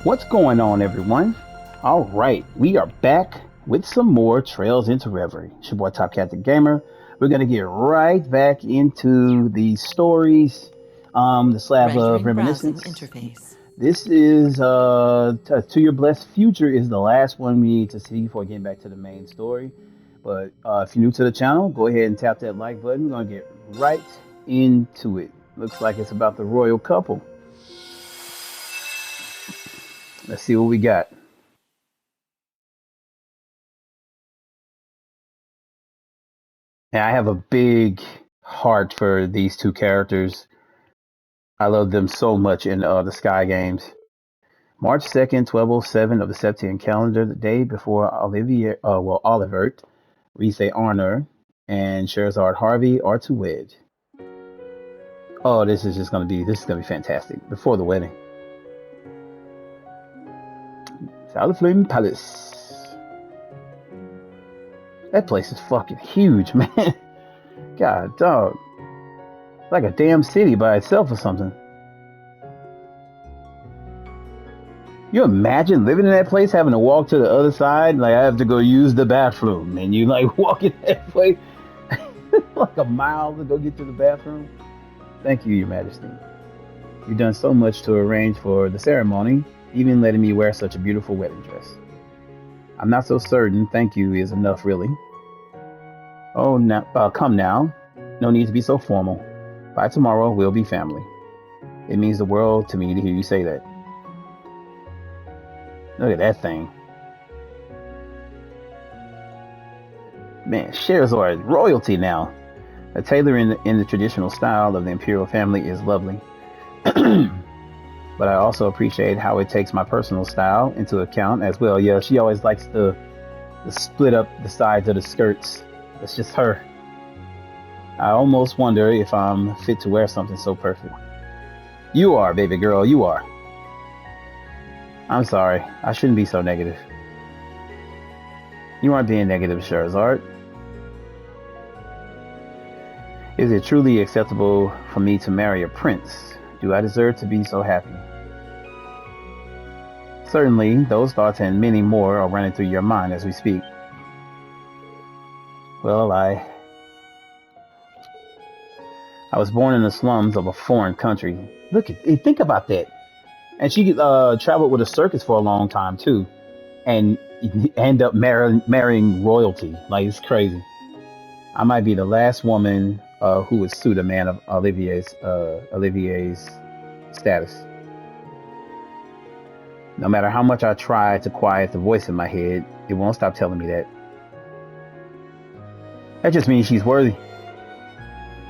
What's going on, everyone? All right, we are back with some more Trails into Reverie. It's your boy Top Cat the Gamer. We're gonna get right back into the stories, the slab of Rendering browsing reminiscence. interface. This is to Your Blessed Future is the last one we need to see before getting back to the main story. But if you're new to the channel, go ahead and tap that like button. We're gonna get right into it. Looks like it's about the royal couple. Let's see what we got. And I have a big heart for these two characters. I love them so much in the Sky games. March 2nd, 1207 of the Septian calendar, the day before Olivert, Rize Arnor, and Sherazard Harvey are to wed. Oh, this is gonna be fantastic. Before the wedding. Salaflame Palace. That place is fucking huge, man. God dog. Like a damn city by itself or something. You imagine living in that place, having to walk to the other side? Like, I have to go use the bathroom, and you like walk in that place like a mile to go get to the bathroom. Thank you, Your Majesty. You've done so much to arrange for the ceremony, even letting me wear such a beautiful wedding dress. I'm not so certain thank you is enough, really. Oh, now, come now. No need to be so formal. By tomorrow, we'll be family. It means the world to me to hear you say that. Look at that thing. Man, Sherazard royalty now. A tailor in the traditional style of the imperial family is lovely. But I also appreciate how it takes my personal style into account as well. Yeah, she always likes to split up the sides of the skirts. That's just her. I almost wonder if I'm fit to wear something so perfect. You are, baby girl, you are. I'm sorry, I shouldn't be so negative. You aren't being negative, Sherazard. Is it truly acceptable for me to marry a prince? Do I deserve to be so happy? Certainly, those thoughts and many more are running through your mind as we speak. Well, I was born in the slums of a foreign country. Think about that. And she traveled with a circus for a long time too, and end up marrying royalty. Like, it's crazy. I might be the last woman who would suit a man of Olivier's status. No matter how much I try to quiet the voice in my head, it won't stop telling me that. That just means she's worthy.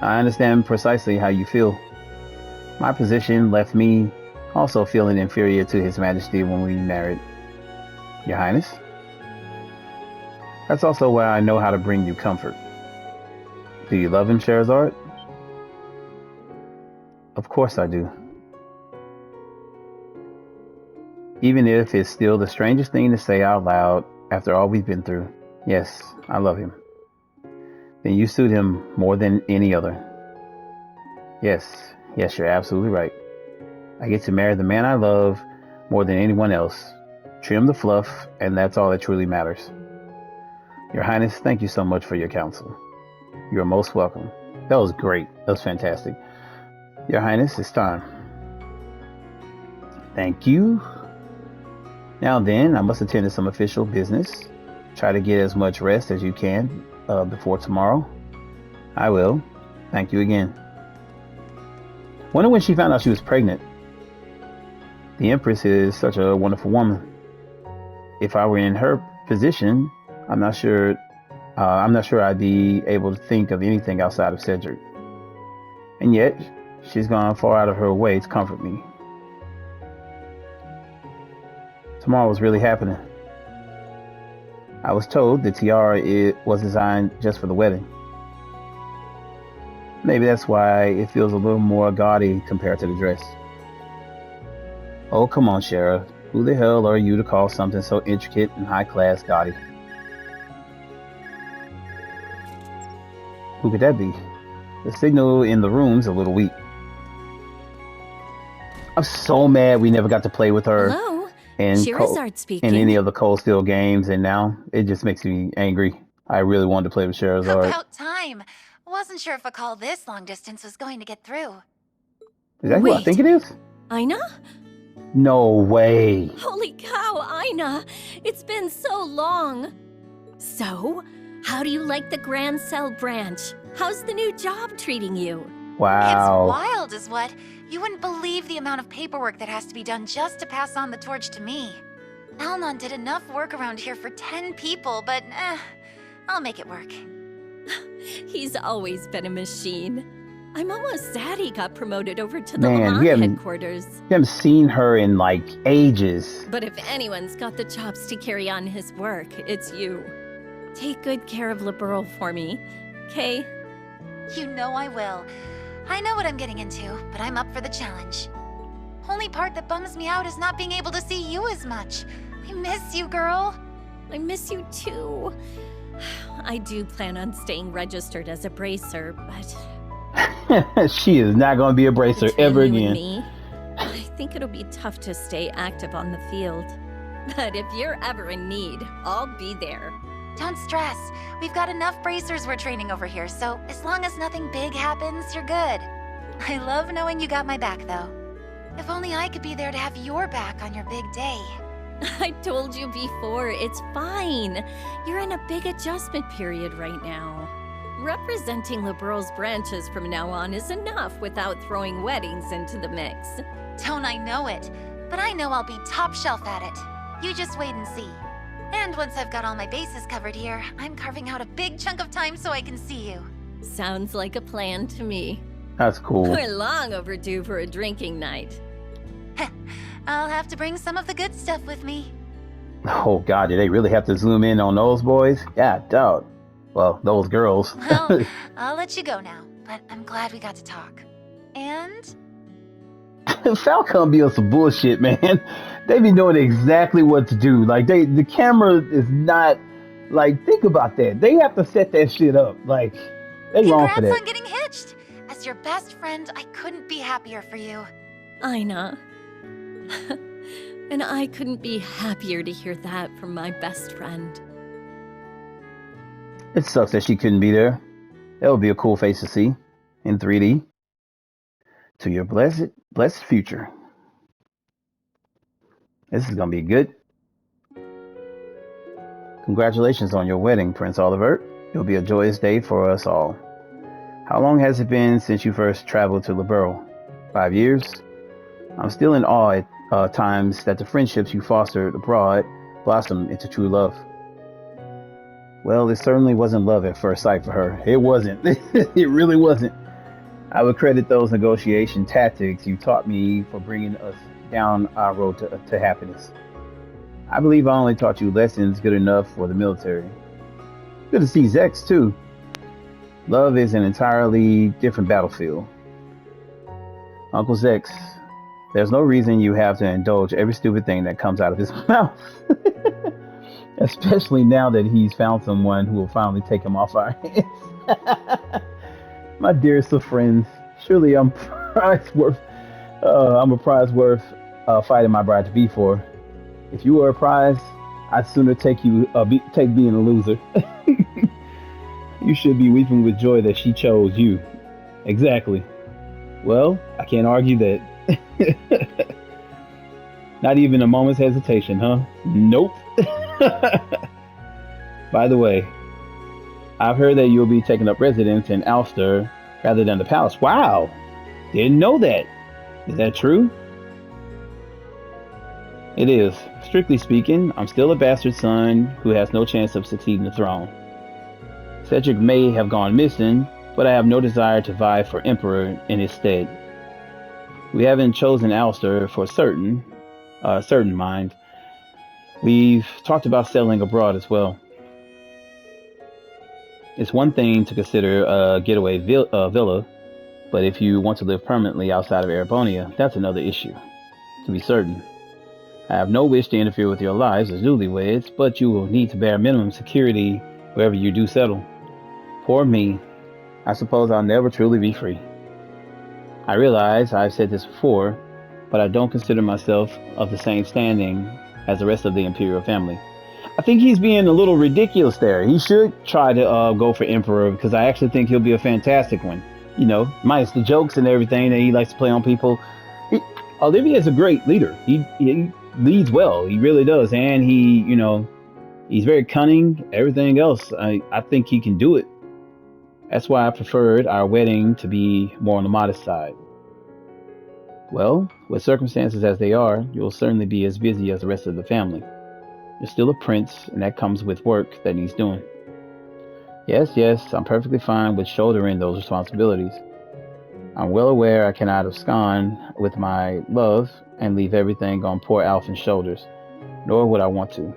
I understand precisely how you feel. My position left me also feeling inferior to His Majesty when we married. Your Highness? That's also why I know how to bring you comfort. Do you love him, Sherazard? Of course I do. Even if it's still the strangest thing to say out loud after all we've been through. Yes, I love him. Then you suit him more than any other. Yes, you're absolutely right. I get to marry the man I love more than anyone else. Trim the fluff, and that's all that truly matters. Your Highness, thank you so much for your counsel. You are most welcome. That was great. That was fantastic. Your Highness, it's time. Thank you. Now then, I must attend to some official business. Try to get as much rest as you can before tomorrow. I will. Thank you again. Wonder when she found out she was pregnant. The Empress is such a wonderful woman. If I were in her position, I'm not sure I'd be able to think of anything outside of Cedric. And yet, she's gone far out of her way to comfort me. Tomorrow was really happening. I was told the tiara was designed just for the wedding. Maybe that's why it feels a little more gaudy compared to the dress. Oh, come on, Shara. Who the hell are you to call something so intricate and high-class gaudy? Who could that be? The signal in the room's a little weak. I'm so mad we never got to play with her. Hello? in Sherazard in any speaking. of the Cold Steel games, and now it just makes me angry. I really wanted to play with Charizard. About time. Wasn't sure if a call this long distance was going to get through. Is that who I Wait, think it is? Aina? No way. Holy cow, Aina! It's been so long! So, how do you like the Grand Cell branch? How's the new job treating you? It's Wow. wild, is what. You wouldn't believe the amount of paperwork that has to be done just to pass on the torch to me. Alnon did enough work around here for 10 people, but I'll make it work. He's always been a machine. I'm almost sad he got promoted over to the Man, Lamont we headquarters. haven't seen her in like ages. But if anyone's got the chops to carry on his work, it's you. Take good care of Liberal for me, okay? You know I will. I know what I'm getting into, but I'm up for the challenge. Only part that bums me out is not being able to see you as much. I miss you, girl. I miss you too. I do plan on staying registered as a bracer, but She is not going to be a bracer between ever you and again. me, I think it'll be tough to stay active on the field. But if you're ever in need, I'll be there. Don't stress. We've got enough bracers we're training over here, so as long as nothing big happens, you're good. I love knowing you got my back, though. If only I could be there to have your back on your big day. I told you before, it's fine. You're in a big adjustment period right now. Representing Liberal's branches from now on is enough without throwing weddings into the mix. Don't I know it? But I know I'll be top shelf at it. You just wait and see. And once I've got all my bases covered here, I'm carving out a big chunk of time so I can see you. Sounds like a plan to me. That's cool. We're long overdue for a drinking night. I'll have to bring some of the good stuff with me. Oh God, did they really have to zoom in on those boys? Yeah, dog. Well, those girls. Well, I'll let you go now, but I'm glad we got to talk. And Falcon be on some bullshit, man. They be knowing exactly what to do. Like the camera is not like, think about that. They have to set that shit up. Like, they wrong for congrats that. on getting hitched. As your best friend, I couldn't be happier for you. Aina. And I couldn't be happier to hear that from my best friend. It sucks that she couldn't be there. That would be a cool face to see in 3D. To your blessed future. This is gonna be good. Congratulations on your wedding, Prince Oliver. It'll be a joyous day for us all. How long has it been since you first traveled to Liberal? 5 years? I'm still in awe at times that the friendships you fostered abroad blossomed into true love. Well, it certainly wasn't love at first sight for her. It wasn't. It really wasn't. I would credit those negotiation tactics you taught me for bringing us down our road to happiness. I believe I only taught you lessons good enough for the military. Good to see Zex, too. Love is an entirely different battlefield. Uncle Zex, there's no reason you have to indulge every stupid thing that comes out of his mouth. Especially now that he's found someone who will finally take him off our hands. My dearest of friends, surely I'm I'm a prize worth fighting my bride to be for. If you were a prize, I'd sooner take being a loser. You should be weeping with joy that she chose you. Exactly. Well, I can't argue that. Not even a moment's hesitation, huh? Nope. By the way, I've heard that you'll be taking up residence in Ulster rather than the palace. Wow! Didn't know that. Is that true? It is. Strictly speaking, I'm still a bastard son who has no chance of succeeding the throne. Cedric may have gone missing, but I have no desire to vie for emperor in his stead. We haven't chosen Ulster for certain mind. We've talked about settling abroad as well. It's one thing to consider a getaway villa, but if you want to live permanently outside of Erebonia, that's another issue. To be certain, I have no wish to interfere with your lives as newlyweds, but you will need to bear minimum security wherever you do settle. Poor me. I suppose I'll never truly be free. I realize I've said this before, but I don't consider myself of the same standing as the rest of the Imperial family. I think he's being a little ridiculous there. He should try to go for Emperor because I actually think he'll be a fantastic one. You know, minus the jokes and everything that he likes to play on people. Olivier is a great leader. He leads well. He really does. And he, you know, he's very cunning. Everything else, I think he can do it. That's why I preferred our wedding to be more on the modest side. Well, with circumstances as they are, you'll certainly be as busy as the rest of the family. You're still a prince, and that comes with work that needs doing. Yes, I'm perfectly fine with shouldering those responsibilities. I'm well aware I cannot abscond with my love and leave everything on poor Alphen's shoulders, nor would I want to.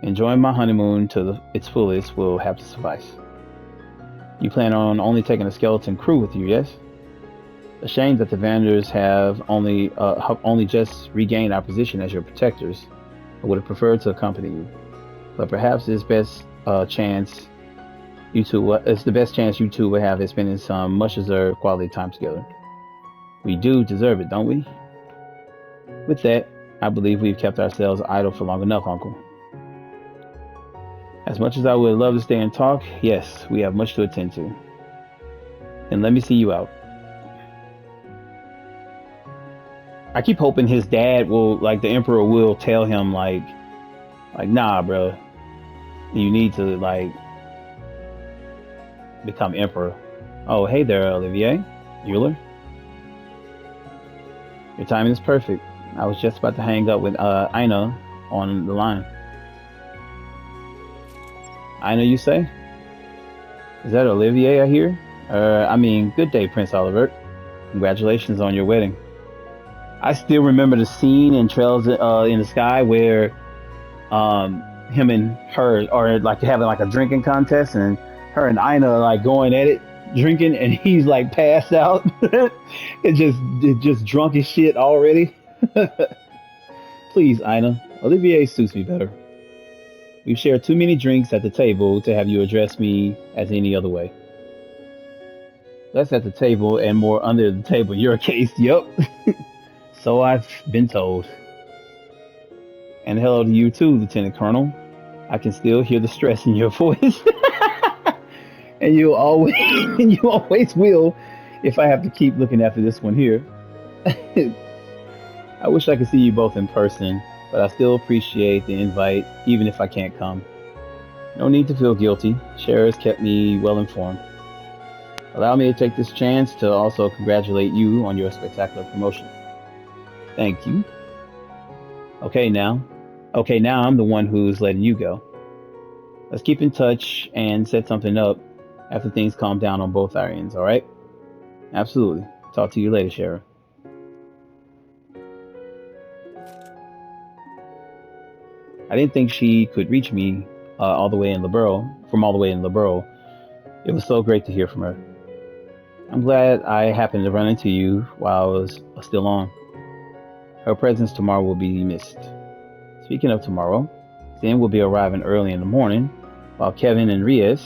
Enjoying my honeymoon to its fullest will have to suffice. You plan on only taking a skeleton crew with you, yes? A shame that the Vanders have only just regained our position as your protectors. I would have preferred to accompany you, but perhaps it's it's the best chance you two will have at spending some much-deserved quality time together. We do deserve it, don't we? With that, I believe we've kept ourselves idle for long enough, Uncle. As much as I would love to stay and talk, yes, we have much to attend to. And let me see you out. I keep hoping his dad will, like the Emperor will tell him like, nah, bro, you need to like become Emperor. Oh, hey there, Olivier. Euler. Your timing is perfect. I was just about to hang up with Ina on the line. Ina, you say? Is that Olivier I hear? Good day, Prince Oliver. Congratulations on your wedding. I still remember the scene in Trails in the Sky where him and her are like having like a drinking contest, and her and Ina like going at it, drinking, and he's like passed out and just drunk as shit already. Please, Ina, Olivier suits me better. We've shared too many drinks at the table to have you address me as any other way. Less at the table and more under the table in your case, yep. So I've been told. And hello to you too, Lieutenant Colonel. I can still hear the stress in your voice. and you always will if I have to keep looking after this one here. I wish I could see you both in person, but I still appreciate the invite, even if I can't come. No need to feel guilty. Cher has kept me well informed. Allow me to take this chance to also congratulate you on your spectacular promotion. Thank you. Okay, now I'm the one who's letting you go. Let's keep in touch and set something up after things calm down on both our ends, alright? Absolutely. Talk to you later, Shara. I didn't think she could reach me all the way in Liberl. It was so great to hear from her. I'm glad I happened to run into you while I was still on. Her presence tomorrow will be missed. Speaking of tomorrow, Zen will be arriving early in the morning, while Kevin and Reyes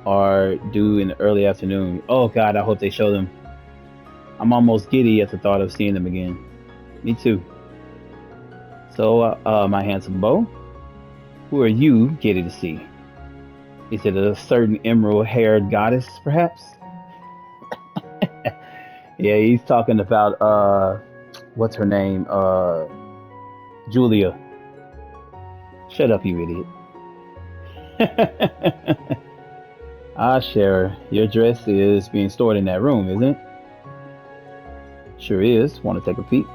are due in the early afternoon. Oh God, I hope they show them. I'm almost giddy at the thought of seeing them again. Me too. So, my handsome beau, who are you giddy to see? Is it a certain emerald-haired goddess, perhaps? Yeah, he's talking about, what's her name? Julia. Shut up, you idiot. Ah, Cher, your dress is being stored in that room, isn't it? Sure is. Want to take a peek?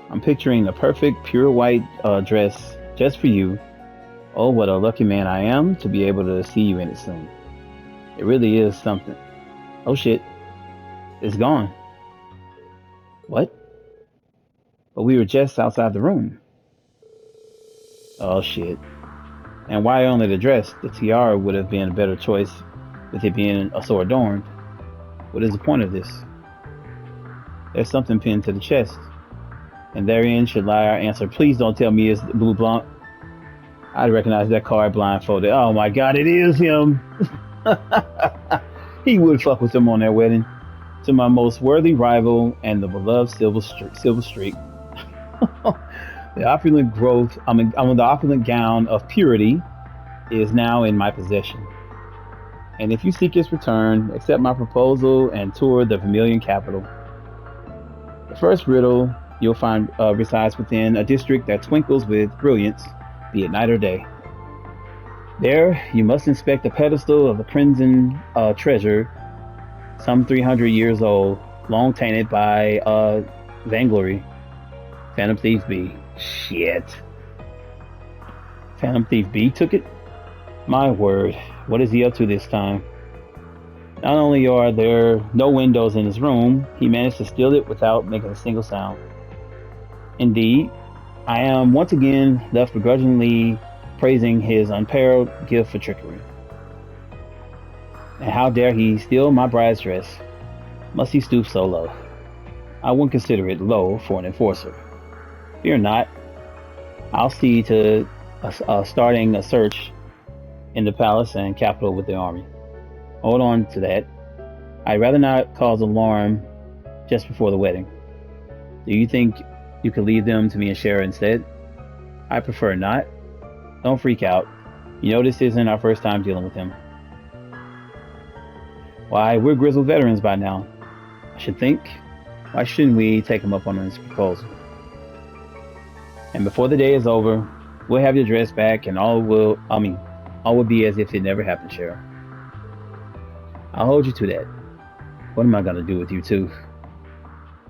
I'm picturing a perfect, pure white dress just for you. Oh, what a lucky man I am to be able to see you in it soon. It really is something. Oh shit. It's gone. What? But we were just outside the room. Oh shit. And why only the dress? The tiara would have been a better choice with it being so adorned. What is the point of this? There's something pinned to the chest. And therein should lie our answer. Please don't tell me it's Blue Blanc. I'd recognize that card blindfolded. Oh my God, it is him. He would fuck with them on their wedding. To my most worthy rival and the beloved Silver Streak, the opulent growth, the opulent gown of purity is now in my possession. And if you seek its return, accept my proposal and tour the Vermilion capital. The first riddle you'll find resides within a district that twinkles with brilliance, be it night or day. There, you must inspect the pedestal of the crimson treasure, some 300 years old, long tainted by vainglory. Phantom Thief B. Shit. Phantom Thief B took it? My word, what is he up to this time? Not only are there no windows in his room, he managed to steal it without making a single sound. Indeed, I am once again left begrudgingly praising his unparalleled gift for trickery. And how dare he steal my bride's dress? Must he stoop so low? I wouldn't consider it low for an enforcer. Fear not, I'll see to starting a search in the palace and capital with the army. Hold on to that. I'd rather not cause alarm just before the wedding. Do you think you could leave them to me and Shara instead? I prefer not. Don't freak out. You know this isn't our first time dealing with him. Why, we're grizzled veterans by now. I should think. Why shouldn't we take him up on his proposal? And before the day is over, we'll have your dress back and all will be as if it never happened, Shara. I'll hold you to that. What am I gonna do with you two?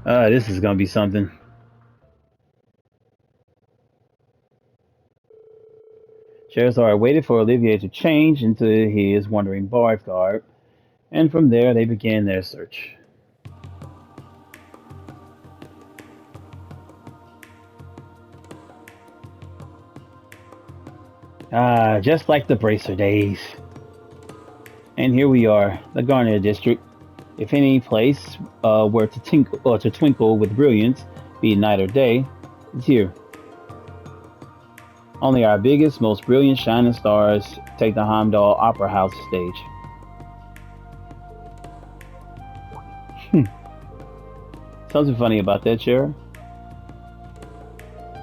This is gonna be something. Scheherazade waited for Olivier to change into his wandering bard garb, and from there they began their search. Just like the Bracer days. And here we are, the Garnier district. If any place were to twinkle with brilliance, be it night or day, it's here. Only our biggest, most brilliant shining stars take the Heimdall Opera House stage. Something funny about that, Shara?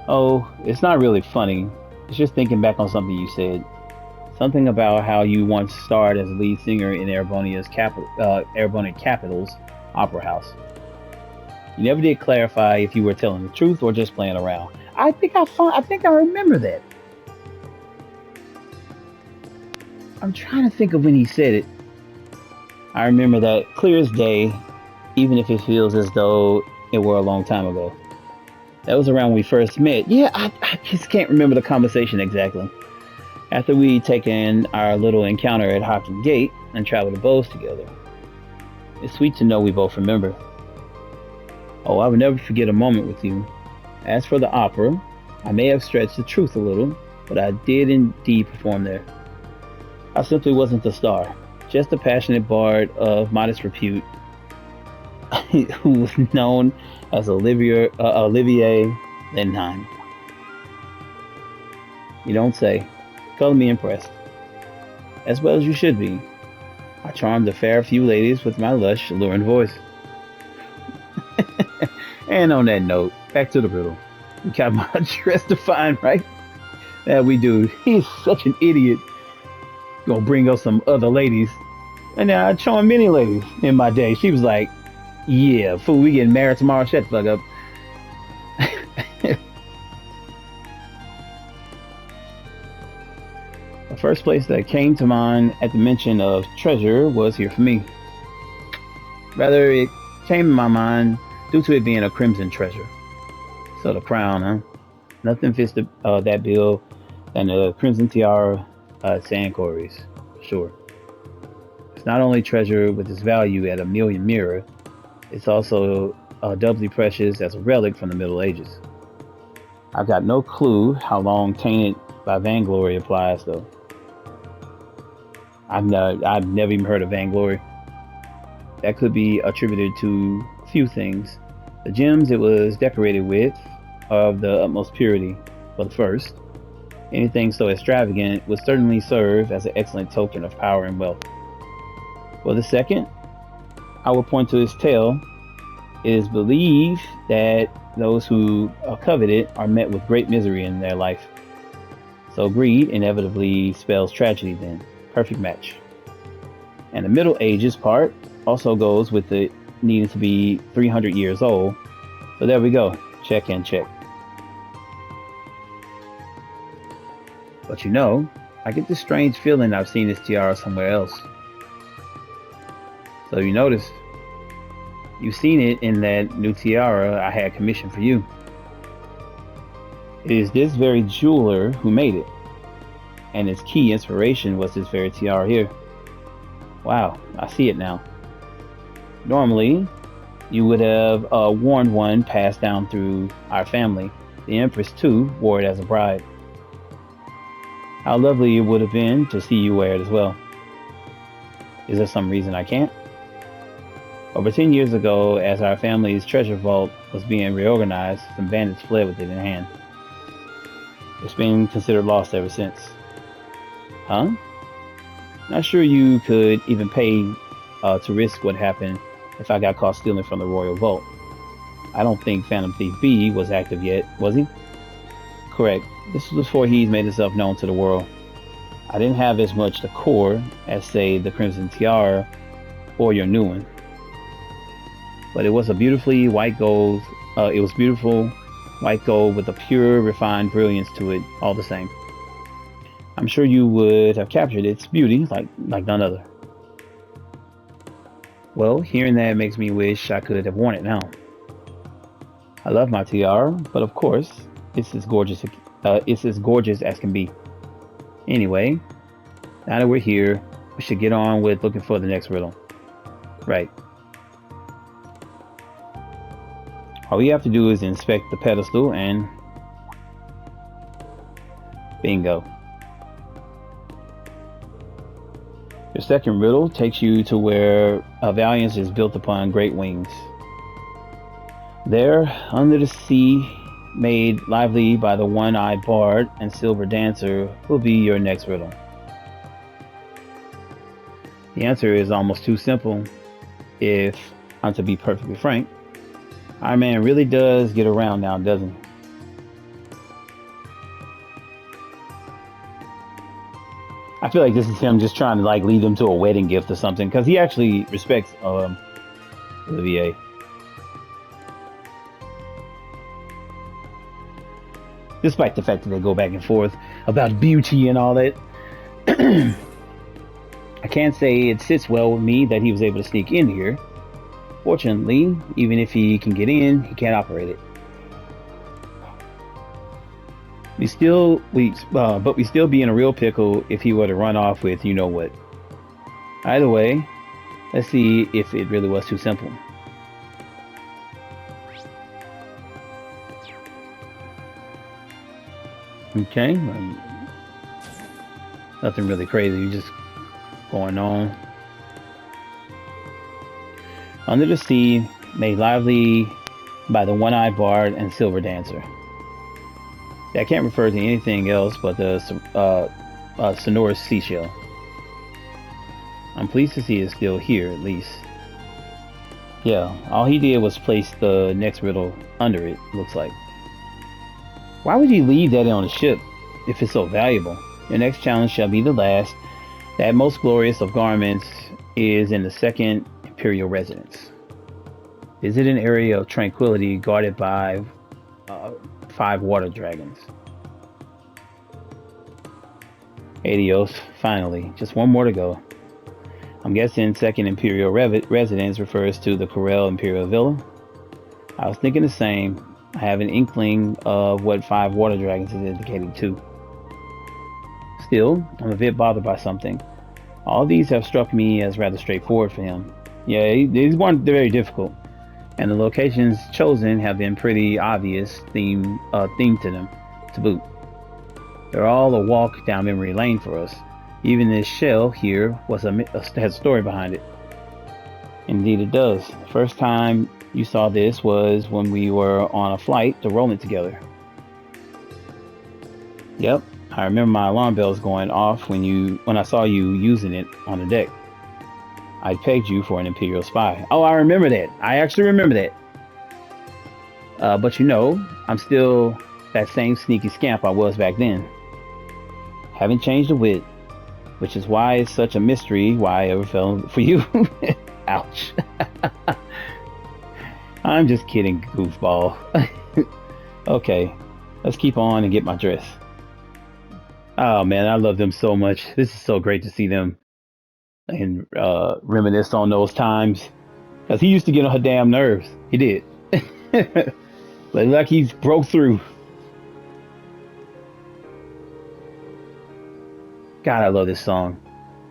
Oh, it's not really funny. It's just thinking back on something you said. Something about how you once starred as lead singer in Erebonian Capital's Opera House. You never did clarify if you were telling the truth or just playing around. I think I remember that. I'm trying to think of when he said it. I remember that clear as day, even if it feels as though it were a long time ago. That was around when we first met. Yeah, I just can't remember the conversation exactly. After we'd taken our little encounter at Hocking Gate and traveled to Bowes together. It's sweet to know we both remember. Oh, I would never forget a moment with you. As for the opera, I may have stretched the truth a little, but I did indeed perform there. I simply wasn't the star, just a passionate bard of modest repute who was known as Olivier Lindheim. You don't say. Color me impressed. As well as you should be. I charmed a fair few ladies with my lush, alluring voice. And on that note, back to the riddle. We got my dress to find, right? Yeah, we do. He's such an idiot. Gonna bring up some other ladies. And I charmed many ladies in my day. She was like, yeah, fool, we getting married tomorrow. Shut the fuck up. The first place that came to mind at the mention of treasure was here for me. Rather, it came to my mind due to it being a crimson treasure. So the crown, huh? Nothing fits that bill than the crimson tiara at Sand Quarries, sure. It's not only treasure with its value at 1,000,000 mirror, it's also doubly precious as a relic from the Middle Ages. I've got no clue how long tainted by vainglory applies, though. I've never even heard of vainglory. That could be attributed to a few things. The gems it was decorated with are of the utmost purity. For the first, anything so extravagant would certainly serve as an excellent token of power and wealth. For the second, I will point to its tail. It is believed that those who covet it are met with great misery in their life. So greed inevitably spells tragedy then. Perfect match. And the Middle Ages part also goes with it needing to be 300 years old. So there we go. Check and check. But you know, I get this strange feeling I've seen this tiara somewhere else. So you notice, you've seen it in that new tiara I had commissioned for you. It is this very jeweler who made it, and its key inspiration was this very tiara here. Wow, I see it now. Normally, you would have worn one passed down through our family. The Empress, too, wore it as a bride. How lovely it would have been to see you wear it as well. Is there some reason I can't? Over 10 years ago, as our family's treasure vault was being reorganized, some bandits fled with it in hand. It's been considered lost ever since. Huh? Not sure you could even pay to risk what happened if I got caught stealing from the royal vault. I don't think Phantom Thief B was active yet, was he? Correct. This was before he's made himself known to the world. I didn't have as much decor as, say, the Crimson Tiara or your new one. But it was a beautifully white gold. It was beautiful white gold with a pure, refined brilliance to it, all the same. I'm sure you would have captured its beauty like none other. Well, hearing that makes me wish I could have worn it now. I love my tiara, but of course, it's as gorgeous as can be. Anyway, now that we're here, we should get on with looking for the next riddle. Right. All we have to do is inspect the pedestal and bingo. Your second riddle takes you to where Valiance is built upon great wings. There, under the sea, made lively by the one-eyed bard and silver dancer, will be your next riddle. The answer is almost too simple, if I'm to be perfectly frank. Our man really does get around now, doesn't he? I feel like this is him just trying to lead him to a wedding gift or something, because he actually respects Olivier. Despite the fact that they go back and forth about beauty and all that. I can't say it sits well with me that he was able to sneak in here. Fortunately, even if he can get in, he can't operate it. But we still be in a real pickle if he were to run off with you know what. Either way, let's see if it really was too simple. Okay, nothing really crazy, just going on. Under the sea, made lively by the one-eyed bard and silver dancer. That can't refer to anything else but the sonorous seashell. I'm pleased to see it's still here, at least. Yeah, all he did was place the next riddle under it, looks like. Why would he leave that on the ship if it's so valuable? Your next challenge shall be the last. That most glorious of garments is in the second Imperial residence. Visit an area of tranquility guarded by 5 water dragons. Adios, finally. Just one more to go. I'm guessing second Imperial residence refers to the Corel Imperial Villa. I was thinking the same. I have an inkling of what 5 water dragons is indicating too. Still, I'm a bit bothered by something. All these have struck me as rather straightforward for him. Yeah, these weren't very difficult, and the locations chosen have been pretty obvious theme to them, to boot. They're all a walk down memory lane for us. Even this shell here has a story behind it. Indeed it does. The first time you saw this was when we were on a flight to Roland together. Yep, I remember my alarm bells going off when I saw you using it on the deck. I pegged you for an Imperial spy. Oh, I remember that. I actually remember that. But you know, I'm still that same sneaky scamp I was back then. Haven't changed a whit, which is why it's such a mystery why I ever fell for you. Ouch. I'm just kidding, goofball. Okay, let's keep on and get my dress. Oh man, I love them so much. This is so great to see them and reminisce on those times. Because he used to get on her damn nerves. He did. But like he's broke through. God, I love this song.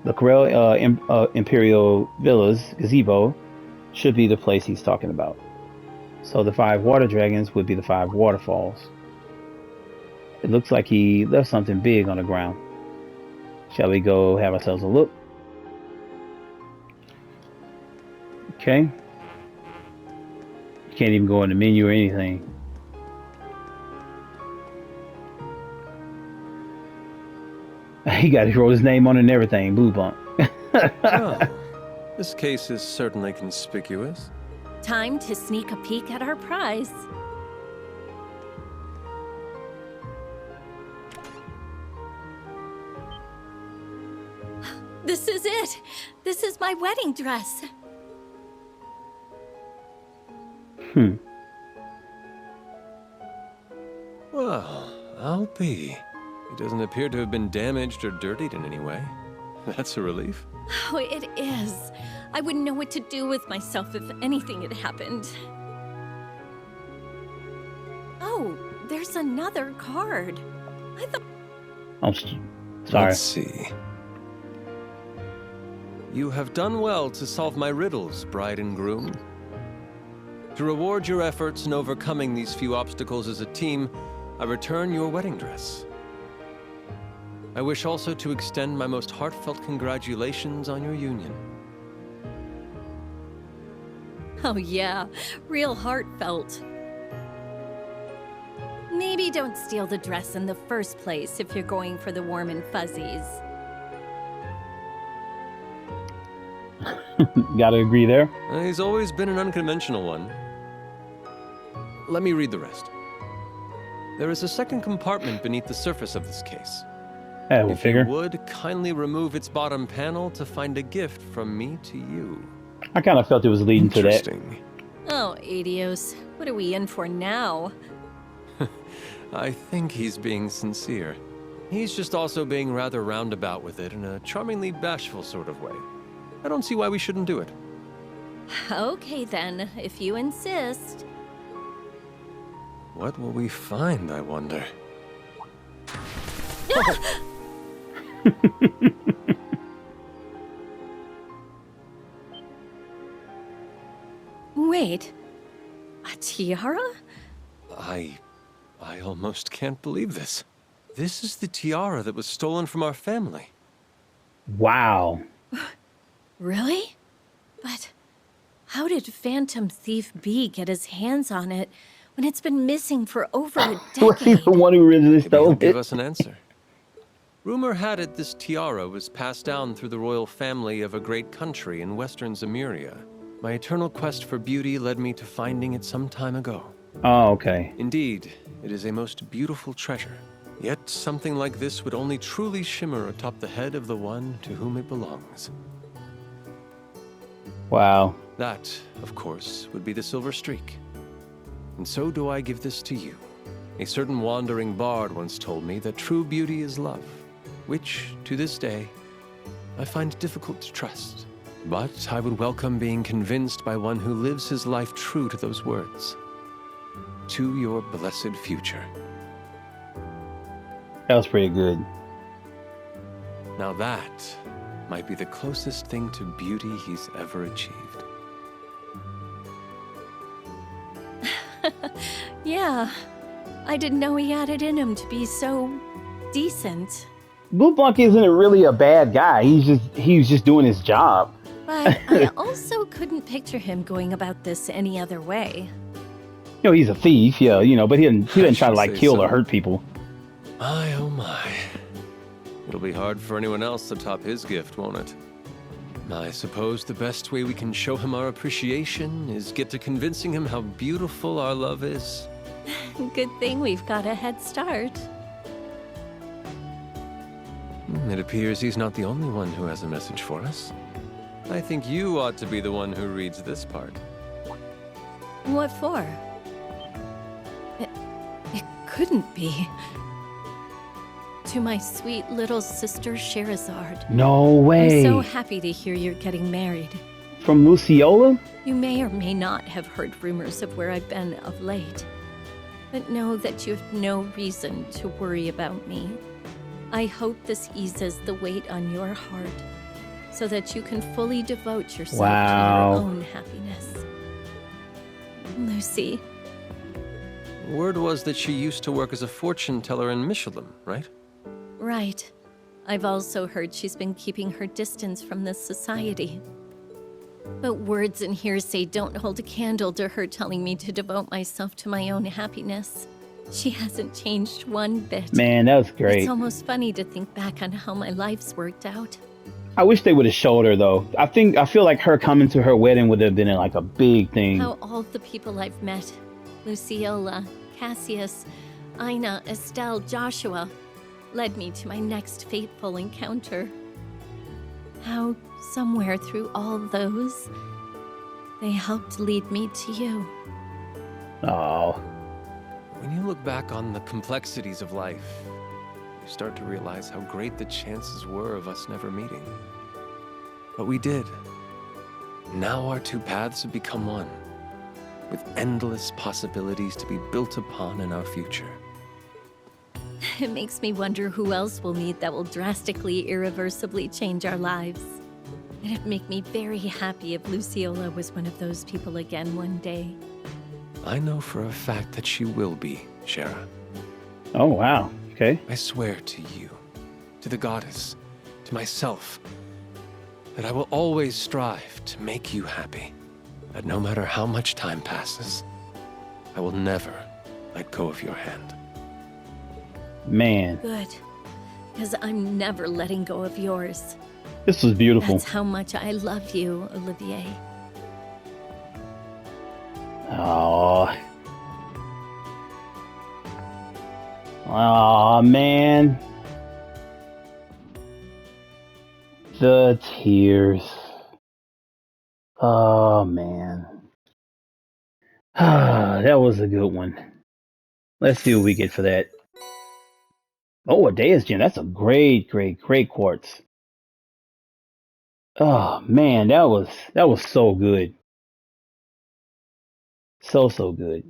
The Corel Imperial Villas gazebo should be the place he's talking about. So the 5 water dragons would be the 5 waterfalls. It looks like he left something big on the ground. Shall we go have ourselves a look? Okay. You can't even go in the menu or anything. He got to wrote his name on it and everything. Blue Bunk. Well, this case is certainly conspicuous. Time to sneak a peek at our prize. This is it! This is my wedding dress! Well, I'll be. It doesn't appear to have been damaged or dirtied in any way. That's a relief. Oh, it is. I wouldn't know what to do with myself if anything had happened. Oh, there's another card. I thought... I'm sorry. Let's see. You have done well to solve my riddles, bride and groom. To reward your efforts in overcoming these few obstacles as a team, I return your wedding dress. I wish also to extend my most heartfelt congratulations on your union. Oh yeah, real heartfelt. Maybe don't steal the dress in the first place if you're going for the warm and fuzzies. Gotta agree there. He's always been an unconventional one. Let me read the rest. There is a second compartment beneath the surface of this case. Yeah, we'll If figure. you would, kindly remove its bottom panel to find a gift from me to you. I kind of felt it was leading to that. Interesting. Oh, Adios. What are we in for now? I think he's being sincere. He's just also being rather roundabout with it in a charmingly bashful sort of way. I don't see why we shouldn't do it. Okay then, if you insist. What will we find, I wonder? Wait, a tiara? I almost can't believe this. This is the tiara that was stolen from our family. Wow. Really? But how did Phantom Thief B get his hands on it when it's been missing for over a Was he decade? the one who originally Maybe he'll stole give it? us an answer. Rumor had it this tiara was passed down through the royal family of a great country in western Zemuria. My eternal quest for beauty led me to finding it some time ago. Oh, okay. Indeed, it is a most beautiful treasure. Yet something like this would only truly shimmer atop the head of the one to whom it belongs. Wow. That, of course, would be the silver streak. And so do I give this to you. A certain wandering bard once told me that true beauty is love, which, to this day, I find difficult to trust. But I would welcome being convinced by one who lives his life true to those words. To your blessed future. That was pretty good. Now that might be the closest thing to beauty he's ever achieved. Yeah, I didn't know he had it in him to be so decent. Blue Blanc isn't really a bad guy. He was just doing his job. But I also couldn't picture him going about this any other way. You know, he's a thief, yeah, you know, but he didn't try to like should say kill so. or hurt people. My, oh my. It'll be hard for anyone else to top his gift, won't it? I suppose the best way we can show him our appreciation is get to convincing him how beautiful our love is. Good thing we've got a head start. It appears he's not the only one who has a message for us. I think you ought to be the one who reads this part. What for? It couldn't be. To my sweet little sister Scheherazade. No way. I'm so happy to hear you're getting married. From Luciola? You may or may not have heard rumors of where I've been of late, but know that you have no reason to worry about me. I hope this eases the weight on your heart, so that you can fully devote yourself to your own happiness. Lucy. Word was that she used to work as a fortune teller in Michelin, right? Right. I've also heard she's been keeping her distance from this society. But words and hearsay don't hold a candle to her telling me to devote myself to my own happiness. She hasn't changed one bit. Man, that was great. It's almost funny to think back on how my life's worked out. I wish they would have showed her though. I feel like her coming to her wedding would have been like a big thing. How all the people I've met, Luciola, Cassius, Ina, Estelle, Joshua, led me to my next fateful encounter. How somewhere through all those, they helped lead me to you. Oh. When you look back on the complexities of life, you start to realize how great the chances were of us never meeting. But we did. Now our two paths have become one, with endless possibilities to be built upon in our future. It makes me wonder who else we'll meet that will drastically, irreversibly change our lives. It'd make me very happy if Luciola was one of those people again one day. I know for a fact that she will be, Shara. Oh, wow. Okay. I swear to you, to the goddess, to myself, that I will always strive to make you happy. That no matter how much time passes, I will never let go of your hand. Man. Good. Because I'm never letting go of yours. This was beautiful. That's how much I love you, Olivier. Oh. Oh, man. The tears. Oh, man. That was a good one. Let's see what we get for that. Oh, a Deus Gem. That's a great quartz. Oh, man, that was so good. So good.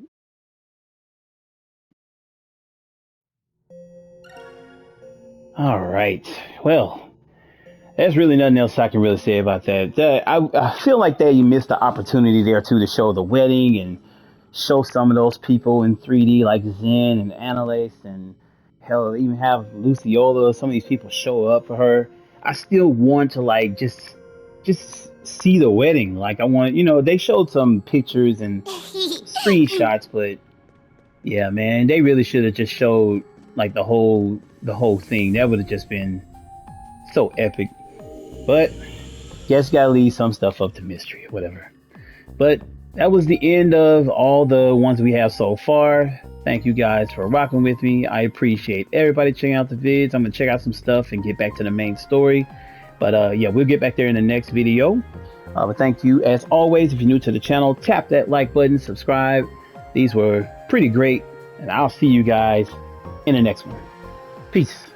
All right. Well, there's really nothing else I can really say about that. I feel like that you missed the opportunity there too to show the wedding and show some of those people in 3D like Zen and Annalise and hell, even have Luciola. Some of these people show up for her. I still want to like just see the wedding. Like I want, they showed some pictures and screenshots, but yeah, man, they really should have just showed like the whole thing. That would have just been so epic. But guess gotta leave some stuff up to mystery or whatever. But that was the end of all the ones we have so far. Thank you guys for rocking with me. I appreciate everybody checking out the vids. I'm gonna check out some stuff and get back to the main story. But yeah, we'll get back there in the next video. But thank you as always. If you're new to the channel, tap that like button, subscribe. These were pretty great, and I'll see you guys in the next one. Peace.